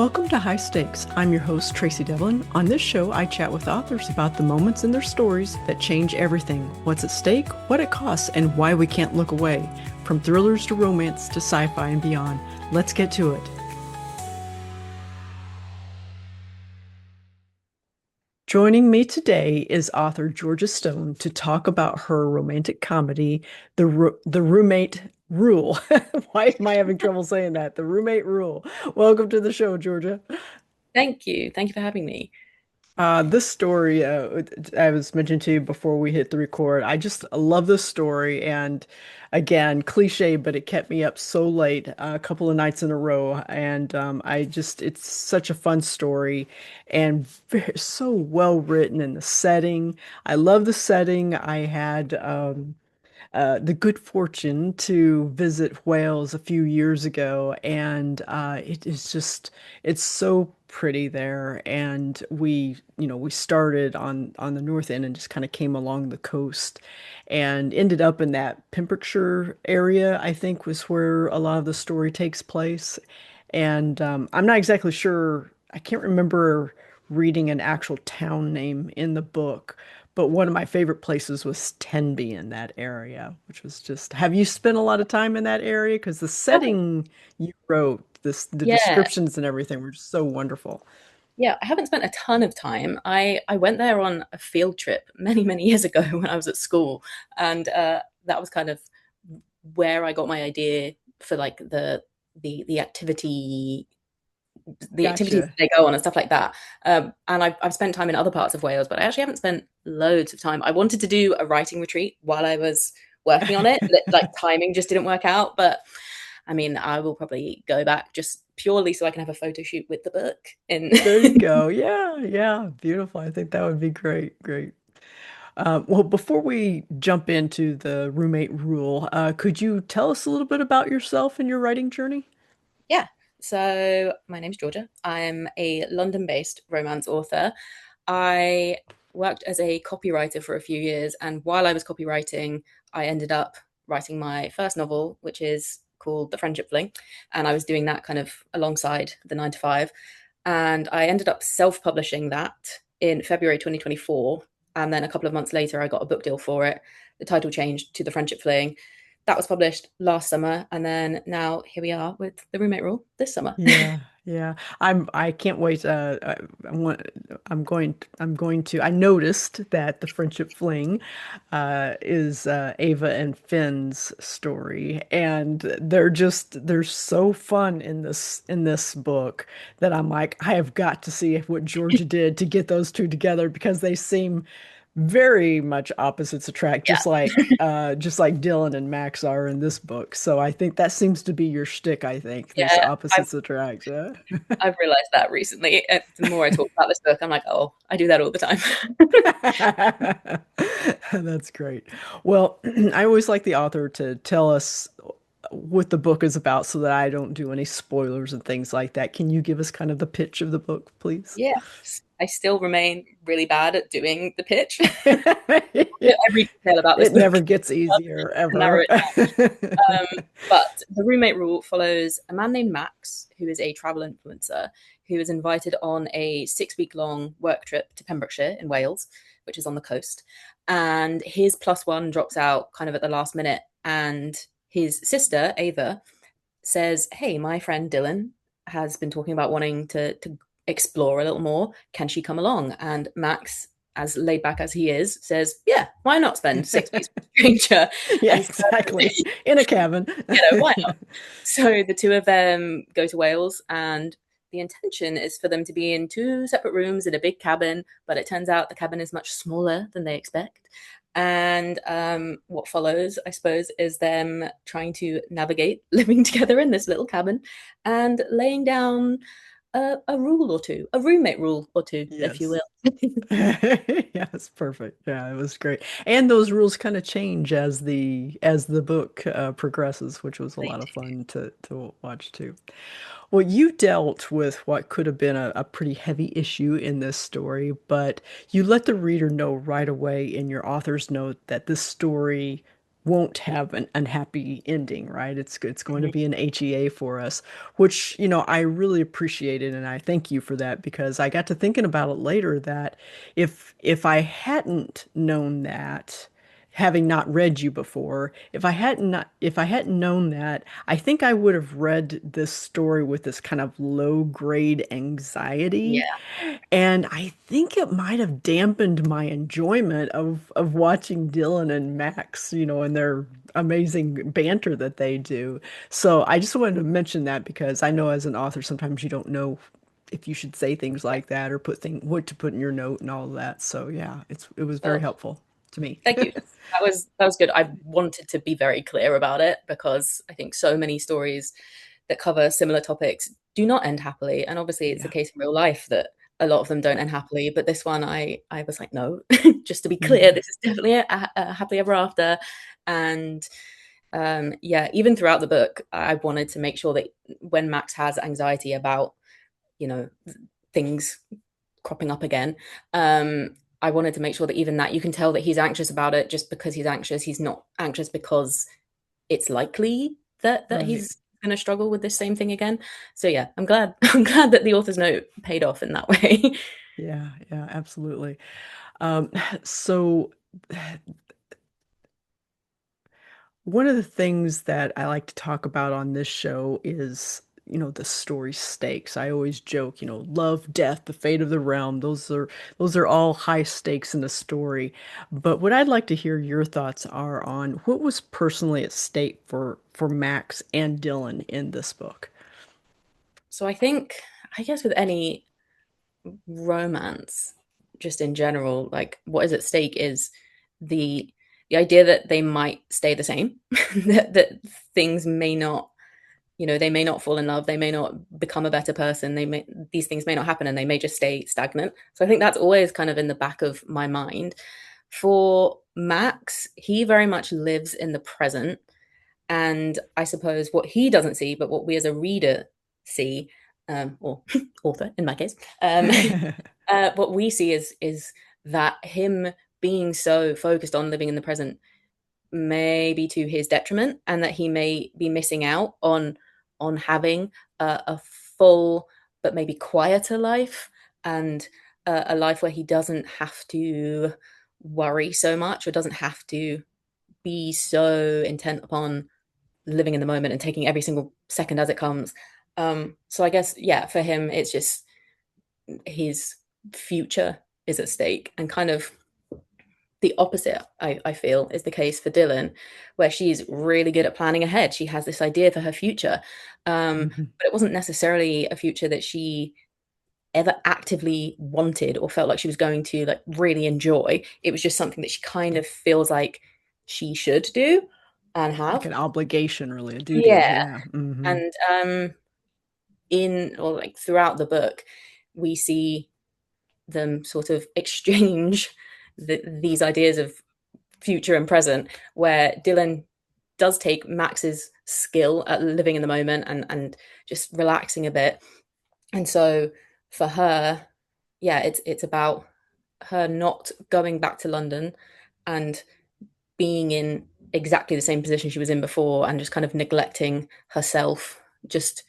Welcome to High Stakes. I'm your host, Tracey Devlyn. On this show, I chat with authors about the moments in their stories that change everything, what's at stake, what it costs, and why we can't look away. From thrillers to romance to sci-fi and beyond. Let's get to it. Joining me today is author Georgia Stone to talk about her romantic comedy, The Roommate Rule. Why am I having trouble saying that? The Roommate Rule. Welcome to the show, Georgia. Thank you. Thank you for having me. This story, I was mentioning to you before we hit the record. I just love this story. And again, cliche, but it kept me up so late, a couple of nights in a row. And it's such a fun story and so well written in the setting. I love the setting. I had the good fortune to visit Wales a few years ago, and it is just it's so pretty there. And we started on the north end and just kind of came along the coast, and ended up in that Pembrokeshire area. I think was where a lot of the story takes place, and I'm not exactly sure. I can't remember reading an actual town name in the book. But one of my favorite places was Tenby in that area, which was just, have you spent a lot of time in that area? Because the Oh, setting you wrote, the yeah. descriptions and everything were just so wonderful. Yeah, I haven't spent a ton of time. I went there on a field trip many, many years ago when I was at school, and that was kind of where I got my idea for like the activity the activities that Gotcha. they go on and stuff like that. And I've spent time in other parts of Wales, but I actually haven't spent loads of time. I wanted to do a writing retreat while I was working on it, but like timing just didn't work out. But I mean, I will probably go back just purely so I can have a photo shoot with the book. And There you go. Yeah, yeah, beautiful. I think that would be great, great. Well, before we jump into the roommate rule, could you tell us a little bit about yourself and your writing journey? yeah, so my name's Georgia. I'm a London-based romance author. I worked as a copywriter for a few years, and while I was copywriting, I ended up writing my first novel, which is called The Friendship Fling, and I was doing that kind of alongside the 9 to 5. And I ended up self-publishing that in February 2024, and then a couple of months later, I got a book deal for it. The title changed to The Friendship Fling. That was published last summer, and then now here we are with The Roommate Rule this summer. Yeah, yeah. I can't wait. I want. I'm going to. I noticed that the friendship fling, is Ava and Finn's story, and they're so fun in this book that I'm like, I have got to see what Georgia did to get those two together because they seem very much opposites attract, just like Dylan and Max are in this book. So I think that seems to be your shtick, I think, this Yeah, I've opposites attract. Yeah. I've realized that recently. The more I talk about this book, I'm like, oh, I do that all the time. That's great. Well, I always like the author to tell us what the book is about so that I don't do any spoilers and things like that. Can you give us kind of the pitch of the book, please? Yes, I still remain really bad at doing the pitch. It Every detail about this it book never gets easier to narrow ever. it down. But the roommate rule follows a man named Max, who is a travel influencer, who is invited on a 6 week long work trip to Pembrokeshire in Wales, which is on the coast. And his plus one drops out kind of at the last minute. And his sister, Ava, says, hey, my friend Dylan has been talking about wanting to explore a little more. Can she come along? And Max, as laid back as he is, says, yeah, why not spend 6 weeks with a stranger? Yeah, And so, exactly. In a cabin. why not? So the two of them go to Wales, and the intention is for them to be in two separate rooms in a big cabin, but it turns out the cabin is much smaller than they expect. And what follows, I suppose, is them trying to navigate living together in this little cabin and laying down a rule or two, a roommate rule or two, if you Yes. will. Yes, perfect. Yeah, it was great. And those rules kind of change as the book progresses, which was a They lot of do. fun to watch too. Well, you dealt with what could have been a pretty heavy issue in this story, but you let the reader know right away in your author's note that this story won't have an unhappy ending, right? It's going to Mhm. be an HEA for us, which, I really appreciated and I thank you for that because I got to thinking about it later that if I hadn't known that, having not read you before, if I hadn't known that, I think I would have read this story with this kind of low grade anxiety, Yeah. and I think it might have dampened my enjoyment of watching Dylan and Max, and their amazing banter that they do. So I just wanted to mention that because I know as an author sometimes you don't know if you should say things Yeah. like that or what to put in your note and all of that. So yeah, it was very Well, helpful to me. thank you. That was good. I wanted to be very clear about it because I think so many stories that cover similar topics do not end happily, and obviously it's the Yeah. case in real life that a lot of them don't end happily. But this one, I was like, no, just to be clear, Mhm. this is definitely a happily ever after. And yeah, even throughout the book, I wanted to make sure that when Max has anxiety about, you know, things cropping up again, I wanted to make sure that even that you can tell that he's anxious about it just because he's anxious. He's not anxious because it's likely that Right. he's going to struggle with this same thing again. So yeah, I'm glad I'm glad that the author's note paid off in that way. Yeah, yeah, absolutely. Um, so one of the things that I like to talk about on this show is, the story stakes. I always joke, love, death, the fate of the realm. Those are all high stakes in the story. But what I'd like to hear your thoughts are on what was personally at stake for Max and Dylan in this book. So I think, I guess with any romance, just in general, like what is at stake is the the idea that they might stay the same, that things may not, they may not fall in love, they may not become a better person, these things may not happen, and they may just stay stagnant. So I think that's always kind of in the back of my mind. For Max, he very much lives in the present, and I suppose what he doesn't see, but what we as a reader see, or author in my case, what we see is that him being so focused on living in the present may be to his detriment, and that he may be missing out on having a full but maybe quieter life, and a life where he doesn't have to worry so much or doesn't have to be so intent upon living in the moment and taking every single second as it comes. So I guess, yeah, for him it's just his future is at stake, and kind of the opposite, I feel, is the case for Dylan, where she's really good at planning ahead. She has this idea for her future, Mhm. but it wasn't necessarily a future that she ever actively wanted or felt like she was going to like really enjoy. It was just something that she kind of feels like she should do and Like have. an obligation, really, a duty. Yeah, Yeah. Hmm. and in or like throughout the book, we see them sort of exchange these ideas of future and present, where Dylan does take Max's skill at living in the moment and just relaxing a bit. And so for her, yeah, it's about her not going back to London and being in exactly the same position she was in before, and just kind of neglecting herself just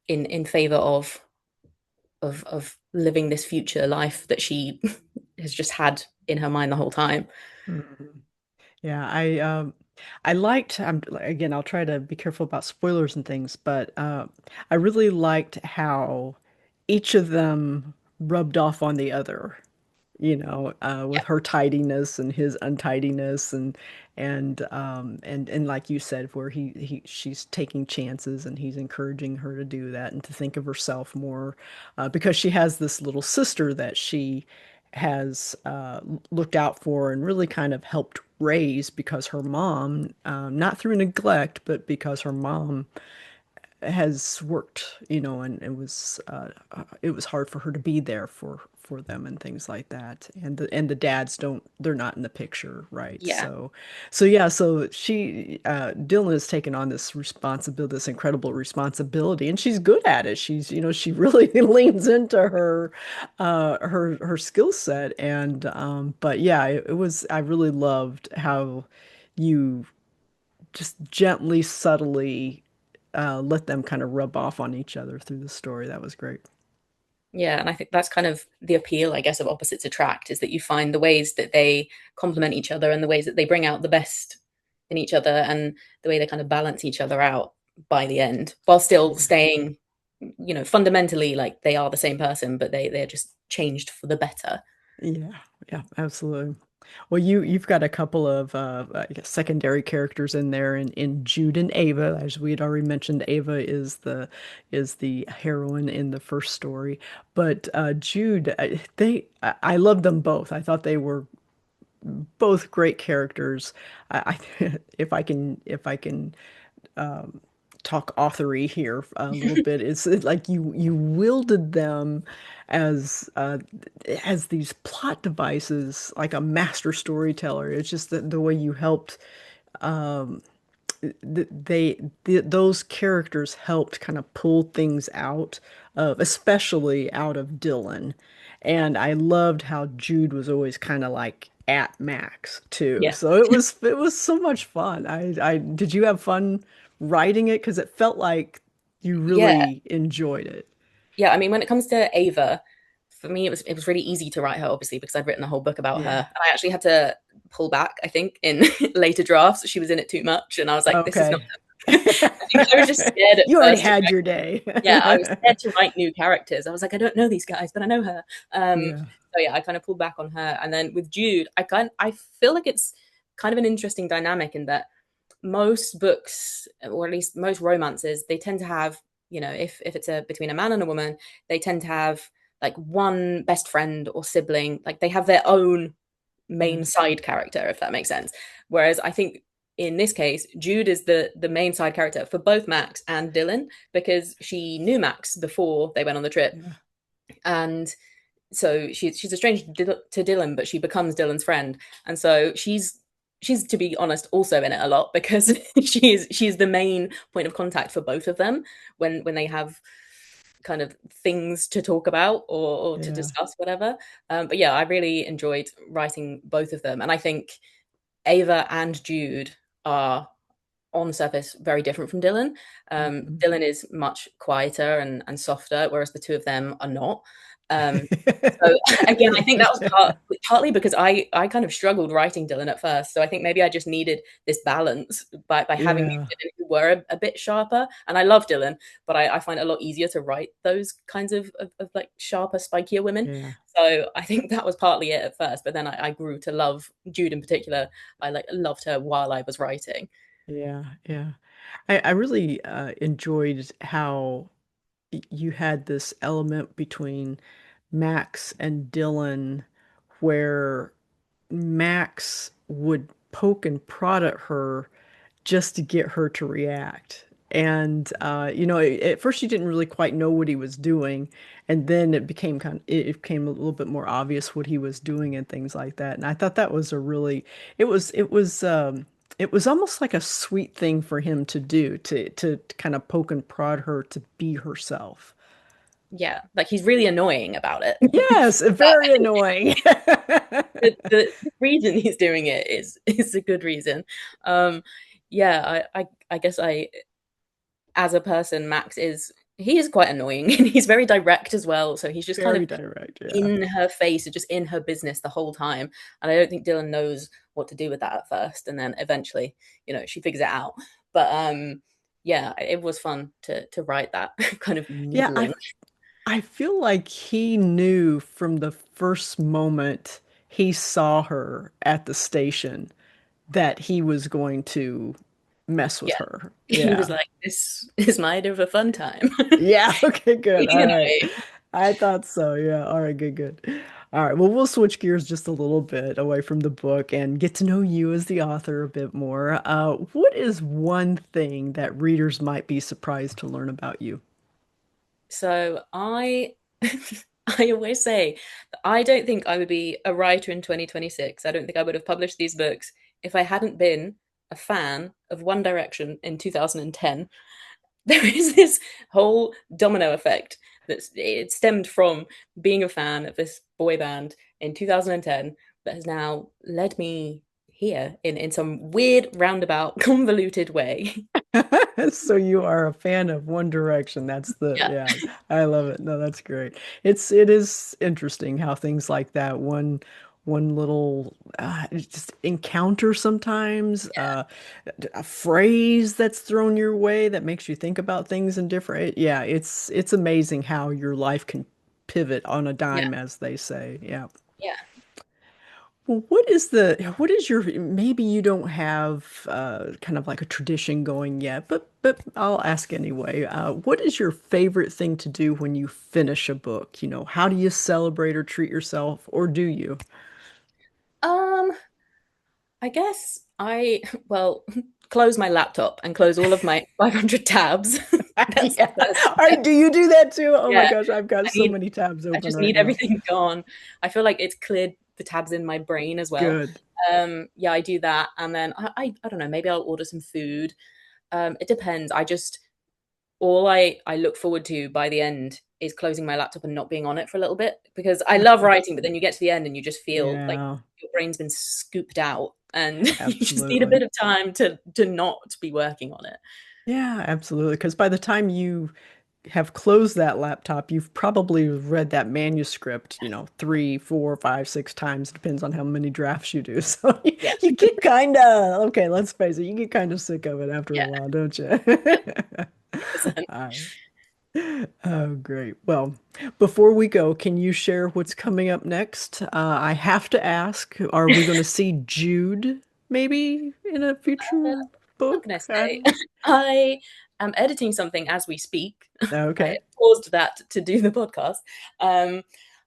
in favor of living this future life that she has just had in her mind the whole time. Hmm. Yeah, I liked again, I'll try to be careful about spoilers and things, but I really liked how each of them rubbed off on the other, Yeah, with her tidiness and his untidiness and like you said, where she's taking chances and he's encouraging her to do that and to think of herself more, because she has this little sister that she has looked out for and really kind of helped raise because her mom, not through neglect, but because her mom has worked, and it was hard for her to be there for them and things like that. And the dads they're not in the picture, right? yeah, So yeah, so Dylan has taken on this responsibility, this incredible responsibility, and she's good at it. She really leans into her skill set, and but yeah, it was I really loved how you just gently, subtly let them kind of rub off on each other through the story. That was great. Yeah, and I think that's kind of the appeal, I guess, of opposites attract, is that you find the ways that they complement each other and the ways that they bring out the best in each other and the way they kind of balance each other out by the end, while still Yeah, staying, fundamentally like they are the same person, but they're just changed for the better. yeah, yeah, absolutely. Well, you've got a couple of I guess secondary characters in there, in Jude and Ava, as we had already mentioned. Ava is the heroine in the first story, but Jude, I love them both. I thought they were both great characters. If I can talk authory here a little bit. It's like you wielded them as as these plot devices, like a master storyteller. It's just the way you helped those characters helped kind of pull things out of, especially out of Dylan. And I loved how Jude was always kind of like at max too. Yeah. So it was so much fun. I did you have fun writing it? Because it felt like you Yeah. really enjoyed it. Yeah, I mean, when it comes to Ava, for me it was really easy to write her, obviously, because I'd written a whole book about her. Yeah. And I actually had to pull back, I think, in later drafts. She was in it too much, and I was like, this is not. Okay. I think I was just scared at You already first to had write. your day. Yeah, I was scared to write new characters. I was like, I don't know these guys, but I know her. Yeah. So yeah, I kind of pulled back on her. And then with Jude, I feel like it's kind of an interesting dynamic in that most books, or at least most romances, they tend to have, if it's a between a man and a woman, they tend to have like one best friend or sibling, like they have their own main Yeah. side character, if that makes sense. Whereas I think in this case, Jude is the main side character for both Max and Dylan, because she knew Max before they went on the trip, Yeah. and so she's a stranger to Dylan, but she becomes Dylan's friend, and so she's to be honest also in it a lot because she's the main point of contact for both of them when they have kind of things to talk about or to Yeah. discuss, whatever. But yeah, I really enjoyed writing both of them, and I think Ava and Jude are on the surface very different from Dylan. Mhm. Dylan is much quieter and softer, whereas the two of them are not. Um, so again, I think that was partly because I kind of struggled writing Dylan at first. So I think maybe I just needed this balance by having these Yeah. women who were a bit sharper. And I love Dylan, but I find it a lot easier to write those kinds of like sharper, spikier women. Yeah. So I think that was partly it at first, but then I grew to love Jude in particular. I like loved her while I was writing. Yeah. Yeah. I really enjoyed how you had this element between Max and Dylan where Max would poke and prod at her just to get her to react. And at first you didn't really quite know what he was doing, and then it became a little bit more obvious what he was doing and things like that. And I thought that was a really it was almost like a sweet thing for him to do to kind of poke and prod her to be herself. Yeah, like he's really annoying about it. Yes, But I very think annoying. the reason he's doing it is a good reason. Um, yeah, I guess I as a person, Max is he is quite annoying and he's very direct as well. So he's just kind Very of direct, yeah. in her face and just in her business the whole time. And I don't think Dylan knows what to do with that at first, and then eventually, she figures it out. But yeah, it was fun to write that kind of Yeah, needling. I feel like he knew from the first moment he saw her at the station that he was going to mess with Yeah, her. he was Yeah. like, "This is my idea of a fun time." Yeah, okay, good. All you right. know, I thought so. Yeah. All right, good, good. All right. Well, we'll switch gears just a little bit away from the book and get to know you as the author a bit more. What is one thing that readers might be surprised to learn about you? so I I always say that I don't think I would be a writer in 2026. I don't think I would have published these books if I hadn't been a fan of One Direction in 2010. There is this whole domino effect it stemmed from being a fan of this boy band in 2010 that has now led me here in some weird, roundabout, convoluted way. So you are a fan of One Direction. That's the, Yeah, yeah, I love it. No, that's great. It is interesting how things like that, one little just encounter sometimes, a phrase that's thrown your way that makes you think about things in different, yeah, it's amazing how your life can pivot on a yeah, dime, as they say. Yeah. yeah. Well, what is your, maybe you don't have kind of like a tradition going yet, but I'll ask anyway. What is your favorite thing to do when you finish a book? You know, how do you celebrate or treat yourself, or do you? Um, I guess well, close my laptop and close all of my 500 tabs. That's the Yeah. first All right, step. do you do that too? Oh my Yeah, gosh, I've got I so need, many tabs I open just right need now. everything gone. I feel like it's cleared the tabs in my brain as well. Good. Yeah, I do that, and then I don't know, maybe I'll order some food. It depends. All I look forward to by the end is closing my laptop and not being on it for a little bit because I love writing, but then you get to the end and you just feel like Yeah, your brain's been scooped out and you just need a absolutely. bit of time to not be working on it. Yeah, absolutely. Because by the time you have closed that laptop, you've probably read that manuscript, you know, three, four, five, six times. Depends on how many drafts you do. So Yeah, you get kind of, okay, let's face it, you get kind of sick of it after a yeah, while, don't you? 100%. Uh, oh, great. Well, before we go, can you share what's coming up next? I have to ask, are we going to see Jude maybe in a future What can I book? I say? don't I am editing something as we speak. know. I Okay. paused that to do the podcast. Um,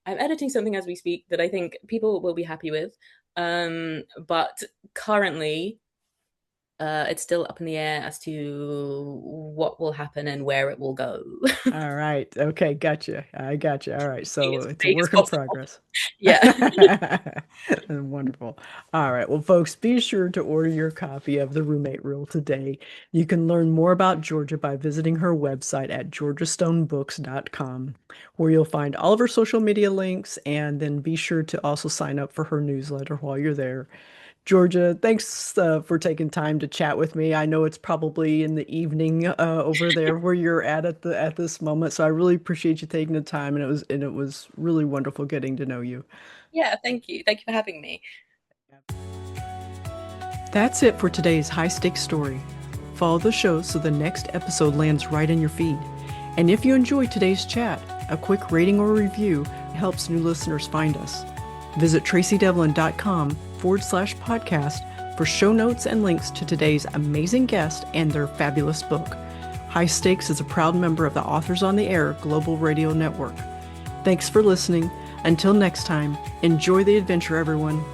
I'm editing something as we speak that I think people will be happy with. But currently, it's still up in the air as to what will happen and where it will go. All right. Okay, gotcha. I gotcha. All right. Being So as it's a vague as work in possible. progress. Yeah. Wonderful. All right. Well, folks, be sure to order your copy of The Roommate Rule today. You can learn more about Georgia by visiting her website at georgiastonebooks.com, where you'll find all of her social media links, and then be sure to also sign up for her newsletter while you're there. Georgia, thanks for taking time to chat with me. I know it's probably in the evening over there where you're at this moment, so I really appreciate you taking the time, and it was really wonderful getting to know you. Yeah, thank you. Thank you for having me. That's it for today's high stakes story. Follow the show so the next episode lands right in your feed. And if you enjoyed today's chat, a quick rating or review helps new listeners find us. Visit tracydevlyn.com/podcast for show notes and links to today's amazing guest and their fabulous book. High Stakes is a proud member of the Authors on the Air Global Radio Network. Thanks for listening. Until next time, enjoy the adventure, everyone.